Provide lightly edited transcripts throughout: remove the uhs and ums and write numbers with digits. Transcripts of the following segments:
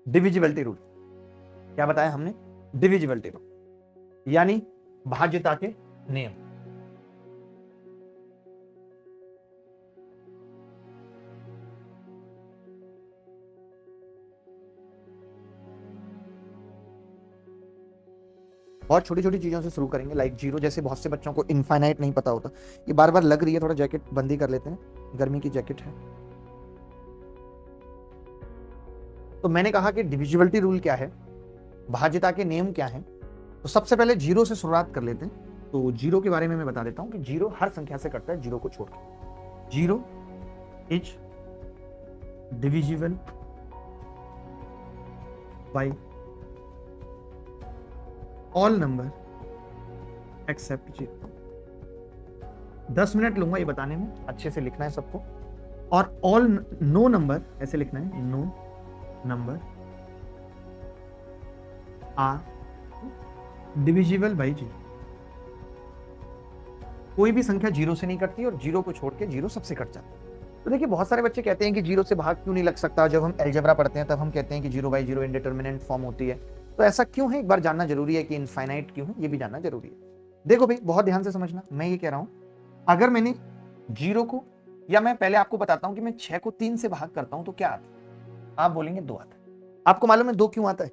Divisibility rule. क्या बताया हमने? डिविजिबिलिटी रूल यानी भाज्यता के नियम। बहुत छोटी छोटी चीजों से शुरू करेंगे, लाइक जीरो। जैसे बहुत से बच्चों को इनफाइनाइट नहीं पता होता, ये बार बार लग रही है, थोड़ा जैकेट बंदी कर लेते हैं, गर्मी की जैकेट है। तो मैंने कहा कि डिविजिबिलिटी रूल क्या है, भाज्यता के नियम क्या है। तो सबसे पहले जीरो से शुरुआत कर लेते हैं। तो जीरो के बारे में मैं बता देता हूं कि जीरो हर संख्या से कटता है, जीरो को छोड़ के। Zero is divisible by all number except zero. 10 minute लूंगा ये बताने में, अच्छे से लिखना है सबको। और ऑल नो नंबर ऐसे लिखना है, no number are divisible by zero. कोई भी संख्या जीरो से नहीं कटती और जीरो को छोड़ के जीरो सबसे कट जाता है। तो देखिए बहुत सारे बच्चे कहते हैं कि जीरो से भाग क्यों नहीं लग सकता। जब हम अलजेब्रा पढ़ते हैं तब हम कहते हैं कि जीरो बाई जीरो इंडिटरमिनेंट फॉर्म होती है। तो ऐसा क्यों है, एक बार जानना जरूरी है कि इनफाइनाइट क्यों है, ये भी जानना जरूरी है। देखो भाई बहुत ध्यान से समझना, मैं ये कह रहा हूं अगर मैंने जीरो को, या मैं पहले आपको बताता हूं कि मैं 6 को 3 से भाग करता हूं तो क्या आता है। आप बोलेंगे 2 आता है। आपको मालूम है 2 क्यों आता है?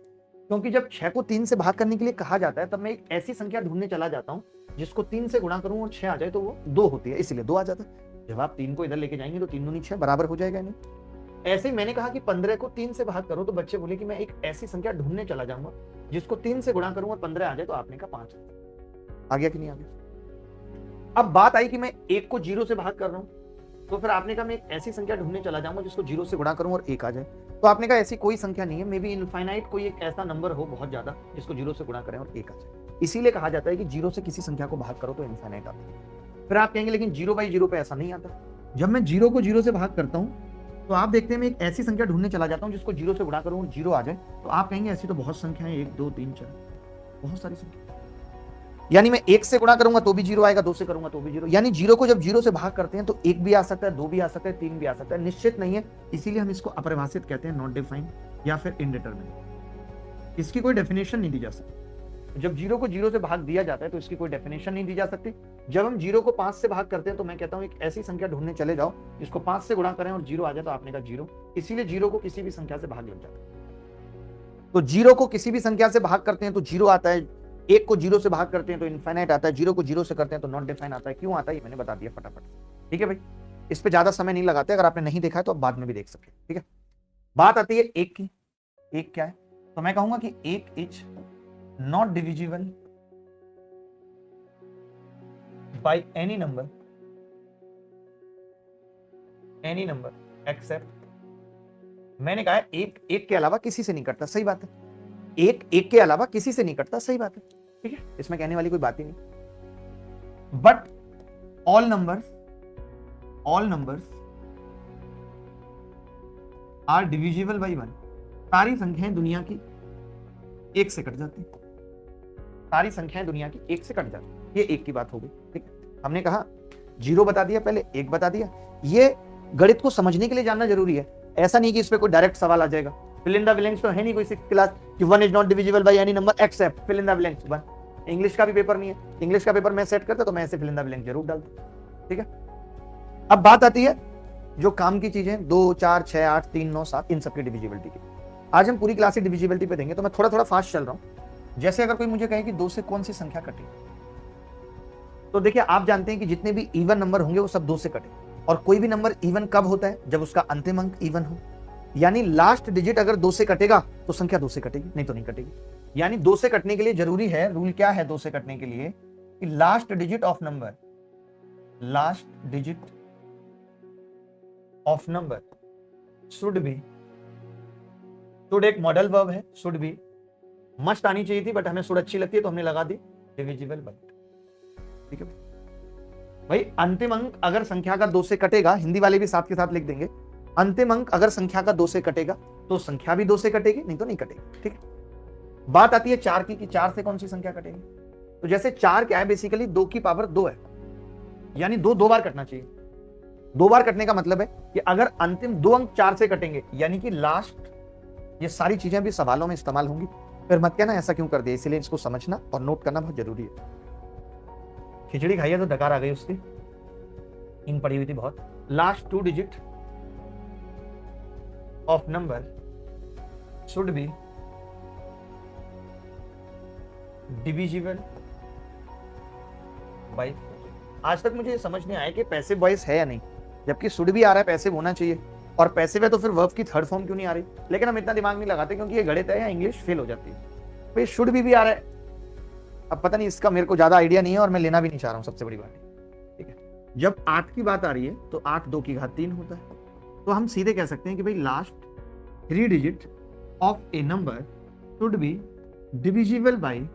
क्योंकि जब 6 को 3 से भाग करने के लिए कहा जाता है तब मैं एक ऐसी संख्या ढूंढने चला जाता हूं जिसको 3 से गुणा करूं और 6 आ जाए तो वो 2 होती है, इसलिए 2 आ जाता है। जब आप 3 को इधर लेके जाएंगे तो 3 दूनी 6 बराबर हो जाएगा नहीं। ऐसे ही मैंने कहा कि 15 को 3 से भाग करो तो बच्चे बोले कि मैं एक ऐसी संख्या ढूंढने चला जाऊंगा जिसको 3 से गुणा करूं और 15 आ जाए, तो आपने कहा 5 आ गया कि नहीं आ गया। अब बात आई कि मैं 1 को 0 से भाग कर रहा हूं, तो फिर आपने कहा मैं एक ऐसी संख्या ढूंढने चला जाऊंगा जिसको 0 से गुणा करूं और 1 आ जाए, तो आपने कहा ऐसी कोई संख्या नहीं है, मे बी इनफाइनाइट कोई एक ऐसा नंबर हो बहुत ज्यादा जिसको 0 से गुणा करें और 1 आ जाए। इसीलिए कहा जाता है कि 0 से किसी संख्या को भाग करो तो इनफाइनाइट आता है। फिर आप कहेंगे लेकिन 0 बाई 0 पे ऐसा नहीं आता। जब मैं 0 को 0 से भाग करता हूं तो आप देखते हैं मैं एक ऐसी संख्या ढूंढने चला जाता हूं जिसको 0 से गुणा करूं और 0 आ जाए, तो आप कहेंगे ऐसी तो बहुत संख्या है, 1 2 3 4, बहुत सारी संख्या। यानी मैं 1 से गुणा करूंगा तो भी 0 आएगा, 2 से करूंगा तो भी 0। यानी 0 को जब 0 से भाग करते हैं तो 1 भी आ सकता है, 2 भी आ सकता है, 3 भी आ सकता है, निश्चित नहीं है। इसीलिए हम इसको अपरिभाषित कहते हैं, नॉट डिफाइंड या फिर इनडिटरमिनेट। इसकी कोई डेफिनेशन नहीं दी जा सकती। जब 0 को 0 से भाग दिया जाता है तो इसकी कोई डेफिनेशन नहीं दी जा सकती। जब हम 0 को 5 से भाग करते हैं तो मैं कहता हूं एक ऐसी संख्या ढूंढने चले जाओ जिसको 5 से गुणा करें और 0 आ जाए, तो आपने कहा 0। इसीलिए 0 को किसी भी संख्या से भाग लग जाता है। तो 0 को किसी भी संख्या से भाग करते हैं तो 0 आता है, 1 को 0 से भाग करते हैं तो इनफाइनाइट आता है, 0 को 0 से करते हैं तो नॉट डिफाइन आता है। क्यों आता है ये मैंने बता दिया फटाफट। ठीक है भाई, इस पे ज्यादा समय नहीं लगाते, अगर आपने नहीं देखा है तो आप बाद में भी देख सकते हैं। ठीक है, बात आती है 1 की। 1 क्या है? तो मैं कहूंगा कि 1 is not divisible by any number accept. मैंने कहा 1 के अलावा किसी से नहीं कटता, सही बात है। 1 के अलावा किसी से नहीं कटता, सही बात है। ठीक है, इसमें कहने वाली कोई बात ही नहीं। But all numbers are divisible by 1। सारी संख्याएं दुनिया की 1 से कट जाती, सारी संख्याएं दुनिया की 1 से कट जाती। ये 1 की बात हो गई। ठीक है, हमने कहा 0 बता दिया, पहले 1 बता दिया। ये गणित को समझने के लिए जानना जरूरी है, ऐसा नहीं कि इस पे कोई डायरेक्ट सवाल आ जाएगा। फिल इन द ब्लैंक्स तो है नहीं कोई 6th क्लास कि 1 is not divisible by any number except fill in the blanks 1। English का भी पेपर नहीं है, इंग्लिश का पेपर मैं सेट करता तो मैं ऐसे फिल इन द ब्लैंक जरूर डालता। ठीक है, अब बात आती है जो काम की चीजें 2 4 6 8 3 9 7 इन सबकी डिविजिबिलिटी की। आज हम पूरी क्लास की डिविजिबिलिटी पे देंगे, तो मैं थोड़ा थोड़ा फास्ट चल रहा हूं। जैसे अगर कोई मुझे कहे कि 2 से कौन सी संख्या कटी, तो देखिए आप जानते हैं कि जितने भी इवन नंबर होंगे वो सब 2 से कटे। और कोई भी नंबर इवन कब होता है? जब उसका अंतिम अंक इवन हो, यानी लास्ट डिजिट अगर 2 से कटेगा तो संख्या 2 से कटेगी, नहीं तो नहीं कटेगी। यानी 2 से कटने के लिए जरूरी है, रूल क्या है 2 से कटने के लिए, कि last digit of number should be, should एक मॉडल वर्ब है, शुड बी मस्ट आनी चाहिए थी बट हमें शुड अच्छी लगती है तो हमने लगा दी डिविजिबल बाय। ठीक है भाई, अंतिम अंक अगर संख्या का 2 से कटेगा, हिंदी वाले भी साथ के साथ लिख देंगे, अंतिम अंक अगर संख्या का 2 से कटेगा तो संख्या भी 2 से कटेगी, नहीं तो नहीं कटेगी। ठीक है, बात आती है 4 की कि 4 से कौन सी संख्या कटेगी। तो जैसे 4 क्या है, बेसिकली 2 की पावर 2 है, यानी 2 बार कटना चाहिए। 2 बार कटने का मतलब है कि अगर अंतिम 2 अंक 4 से कटेंगे, यानी कि लास्ट ये सारी चीजें भी सवालों में इस्तेमाल होंगी, फिर मत कहना ऐसा क्यों कर दिया, इसलिए इसको समझना और नोट करना बहुत जरूरी है। खिचड़ी खाई है तो डकार आ गई उसकी, इन पड़ी हुई थी बहुत। Last 2 digit of number should be divisible bye. आज तक मुझे ये समझ नहीं आया कि पैसिव वॉइस है या नहीं, जबकि शुड भी आ रहा है, पैसिव होना चाहिए, और पैसिव है तो फिर वर्ब की थर्ड फॉर्म क्यों नहीं आ रही। लेकिन हम इतना दिमाग नहीं लगाते क्योंकि ये गणित है या इंग्लिश फेल हो जाती है। तो ये शुड भी आ रहा है, अब पता नहीं, इसका मेरे को ज्यादा आइडिया नहीं है और मैं लेना भी नहीं चाह रहा हूं, सबसे बड़ी बात। ठीक है, जब 8 की बात आ रही है तो 8 2 की घात 3 होता है, तो हम सीधे कह सकते हैं कि भाई last 3 digit of A number should be divisible bye.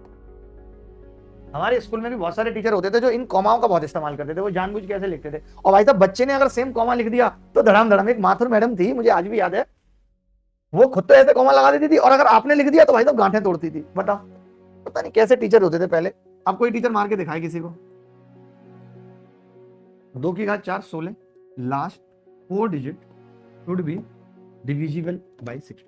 हमारे स्कूल में भी बहुत सारे टीचर होते थे जो इन कॉमाओं का बहुत इस्तेमाल करते थे, वो जानबूझ के ऐसे लिखते थे, और भाई साहब बच्चे ने अगर सेम कॉमा लिख दिया तो धड़ाम धड़ाम। एक माथुर मैडम थी, मुझे आज भी याद है, वो खुद तो ऐसे कॉमा लगा देती थी, और अगर आपने लिख दिया तो भाई साहब गांठें तोड़ती थी। बताओ, पता नहीं कैसे टीचर होते थे पहले। अब कोई टीचर मार के दिखाए किसी को। 2 की घात 4 16, last 4 digit should be divisible bye 6।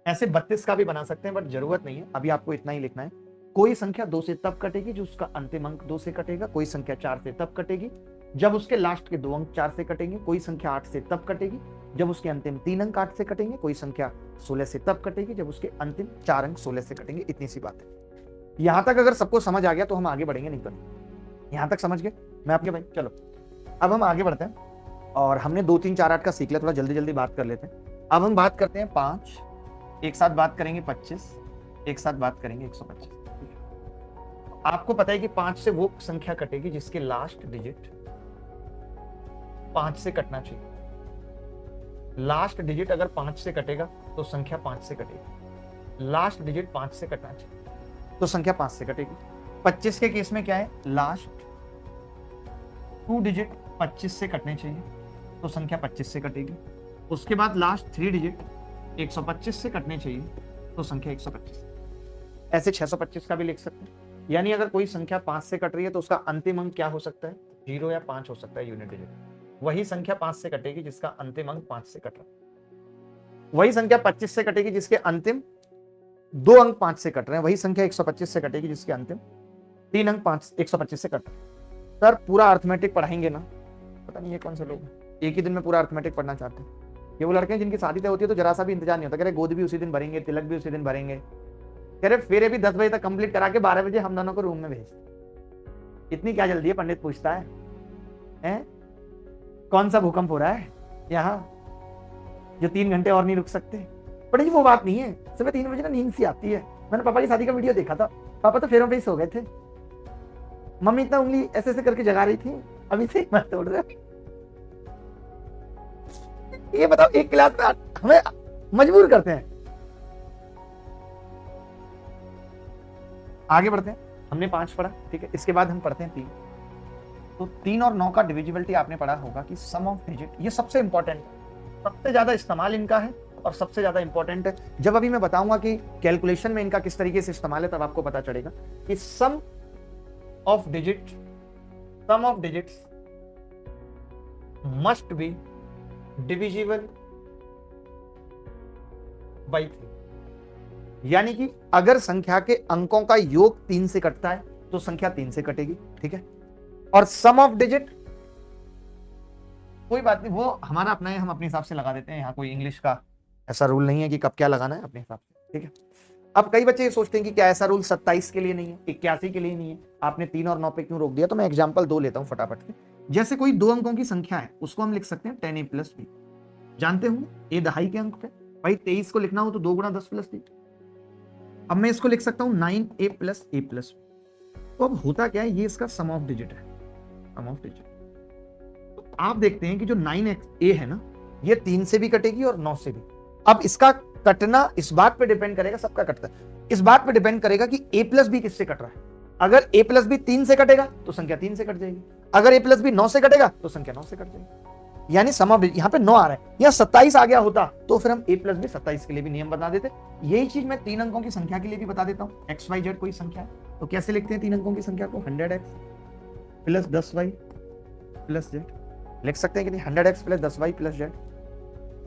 ऐसे 32 का भी बना सकते हैं, बट जरूरत नहीं है, अभी आपको इतना ही लिखना है। कोई संख्या 2 से तब कटेगी जो उसका अंतिम अंक 2 से कटेगा, कोई संख्या 4 से तब कटेगी जब उसके लास्ट के 2 अंक 4 से कटेंगे, कोई संख्या 8 से तब कटेगी जब उसके अंतिम 3 अंक 8 से कटेंगे, कोई संख्या 16 से तब कटेगी जब उसके अंतिम 4 अंक 16 से कटेंगे। इतनी सी बात है। यहां तक अगर सबको समझ आ गया तो हम आगे बढ़ेंगे, नहीं तो नहीं। यहां तक समझ गए मैं आपके भाई? चलो अब हम आगे बढ़ते हैं, और हमने 2 3 4 8 का सीख लिया, थोड़ा जल्दी जल्दी बात कर लेते हैं। अब हम बात करते हैं 5, एक साथ बात करेंगे 25, एक साथ बात करेंगे 125। आपको पता है कि 5 से वो संख्या कटेगी जिसके लास्ट डिजिट 5 से कटना चाहिए। लास्ट डिजिट अगर 5 से कटेगा तो संख्या 5 से कटेगी। लास्ट डिजिट 5 से कटना चाहिए तो संख्या 5 से कटेगी। 25 के केस में क्या है, लास्ट 2 डिजिट 25 से कटने चाहिए तो संख्या 25 से कटेगी। उसके बाद लास्ट 3 डिजिट 125 से कटने चाहिए तो संख्या 125। ऐसे 625 का भी लिख सकते हैं। यानी अगर कोई संख्या 5 से कट रही है तो उसका अंतिम अंक क्या हो सकता है, 0 या 5 हो सकता है, यूनिट डिजिट। वही संख्या 5 से कटेगी जिसका अंतिम अंक 5 से कट रहा है। वही संख्या 25 से कटेगी जिसके अंतिम 2 अंक 5 से कट रहे हैं। वही संख्या 125 से कटेगी जिसके अंतिम 3 अंक 125 से कट रहे हैं। सर पूरा अर्थमेटिक पढ़ाएंगे ना? पता नहीं ये कौन से लोग हैं एक ही दिन में पूरा अर्थमेटिक पढ़ना चाहते हैं। ये वो लड़के हैं जिनकी शादी तय होती है तो जरा सा भी इंतजार नहीं होता, कह रहे गोद भी उसी दिन भरेंगे, तिलक भी उसी दिन भरेंगे, कह रहे फेरे भी 10 बजे तक कंप्लीट करा के 12 बजे हम दोनों को रूम में भेज। इतनी क्या जल्दी है? पंडित पूछता है कौन सा भूकंप हो रहा है यहाँ जो 3 घंटे और नहीं रुक सकते? बट जी वो बात नहीं है, सुबह 3 बजे ना नींद सी आती है। मैंने पापा की शादी का वीडियो देखा था, पापा तो फेरों पे ही सो गए थे, मम्मी इतना उंगली ऐसे ऐसे करके जगा रही थी, अभी से मत तोड़ रहे। ये बताओ, एक क्लास में हमें मजबूर करते हैं। आगे बढ़ते हैं, हमने 5 पढ़ा, ठीक है। इसके बाद हम पढ़ते हैं 3। तो 3 और 9 का डिविजिबिलिटी आपने पढ़ा होगा कि सम ऑफ डिजिट, ये सबसे इंपॉर्टेंट है, सबसे ज्यादा इस्तेमाल इनका है और सबसे ज्यादा इंपॉर्टेंट है। जब अभी मैं बताऊंगा कि कैलकुलेशन में इनका किस तरीके से इस्तेमाल है तब आपको पता चलेगा कि sum of digits must be divisible by 3। यानी कि अगर संख्या के अंकों का योग 3 से कटता है तो संख्या 3 से कटेगी, ठीक है। और सम ऑफ डिजिट कोई बात नहीं, वो हमारा अपना है, हम अपने हिसाब से लगा देते हैं। यहाँ कोई इंग्लिश का ऐसा रूल नहीं है कि कब क्या लगाना है, अपने हिसाब से, ठीक है। अब कई बच्चे ये सोचते हैं कि क्या ऐसा रूल 27 के लिए नहीं है, 81 के लिए नहीं है, आपने 3 और 9 पे क्यों रोक दिया? तो मैं एग्जांपल 2 लेता हूं फटाफट से। जैसे कोई 2 अंकों की संख्या है, उसको हम लिख सकते हैं 10a + b। जानते हो ए दहाई के अंक पे, भाई 23 को लिखना हो तो 2 × 10 + 3। अब मैं इसको लिख सकता हूं 9a + a + b। तो अब होता क्या है, ये इसका सम ऑफ डिजिट है, सम ऑफ डिजिट। तो आप देखते हैं कि जो 9a है ना, ये 3 से भी कटेगी और 9 से भी। अब इसका कटना इस बात पे डिपेंड करेगा, सबका कटता है, इस बात पे डिपेंड करेगा कि a + b किससे कट रहा है। अगर a + b 3 से कटेगा तो संख्या 3 से कट जाएगी, अगर a + b 9 से कटेगा तो संख्या 9 से कट जाएगी। यानी सम ऑफ, यहाँ पे 9 आ रहा है, यहाँ 27 आ गया होता तो फिर हम a + b 27 के लिए भी नियम बता देते। यही चीज मैं 3 अंकों की संख्या के लिए भी बता देता हूँ। x y z कोई संख्या है तो कैसे लिखते हैं 3 अंकों की संख्या को? 100x + 10y + z लिख सकते हैं कि नहीं? 100x + 10y + z।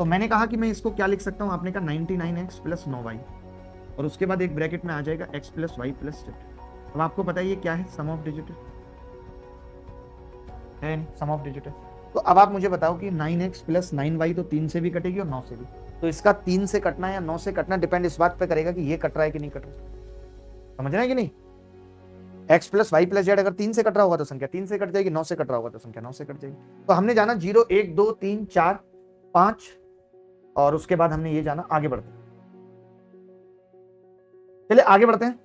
तो मैंने कहा कि मैं इसको क्या लिख सकता हूं, आपने कहा 99x प्लस 9y, और उसके बाद एक ब्रैकेट में आ जाएगा x plus Y plus z। अब आपको पता है ये क्या है, सम ऑफ डिजिट है, सम ऑफ डिजिट है। तो अब आप मुझे बताओ कि 9x प्लस 9y तो 3 से भी कटेगी और 9 से भी, तो इसका 3 से कटना या 9 से कटना डिपेंड इस बात पे करेगा कि ये कट रहा है कि नहीं कट रहा। समझ रहे हैं कि नहीं? x plus Y plus Z अगर 3 से कट रहा होगा तो संख्या 3 से कट जाएगी, 9 से कट रहा होगा तो संख्या 9 से कट जाएगी। तो हमने जाना 0 1 2 3 4 5, और उसके बाद हमने ये जाना, आगे बढ़ते हैं। चलिए आगे बढ़ते हैं,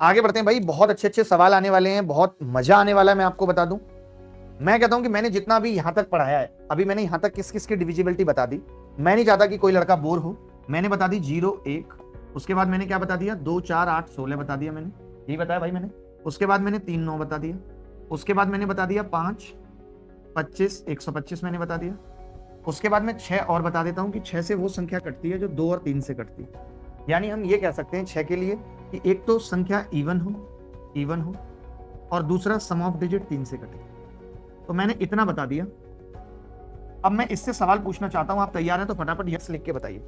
आगे बढ़ते हैं भाई, बहुत अच्छे अच्छे सवाल आने वाले हैं, बहुत मजा आने वाला है। मैं आपको बता दूं, मैं कहता हूं कि मैंने जितना भी यहां तक पढ़ाया है, अभी मैंने यहां तक किस किस की डिविजिबिलिटी बता दी। मैं नहीं चाहता कि कोई लड़का बोर हो। मैंने बता दी 0 1, उसके बाद मैंने क्या बता दिया, 2 4 8 16 बता दिया मैंने, यही बताया भाई मैंने। उसके बाद मैंने 3 9 बता दिया, उसके बाद मैंने बता दिया 5 25 125 मैंने बता दिया। उसके बाद मैं 6 और बता देता हूं कि 6 से वो संख्या कटती है जो 2 और 3 से कटती है। यानी हम ये कह सकते हैं 6 के लिए कि एक तो संख्या इवन हो, और दूसरा सम ऑफ डिजिट 3 से कटे। तो मैंने इतना बता दिया। अब मैं इससे सवाल पूछना चाहता हूं, आप तैयार हैं तो फटाफट यस लिख के बताइए।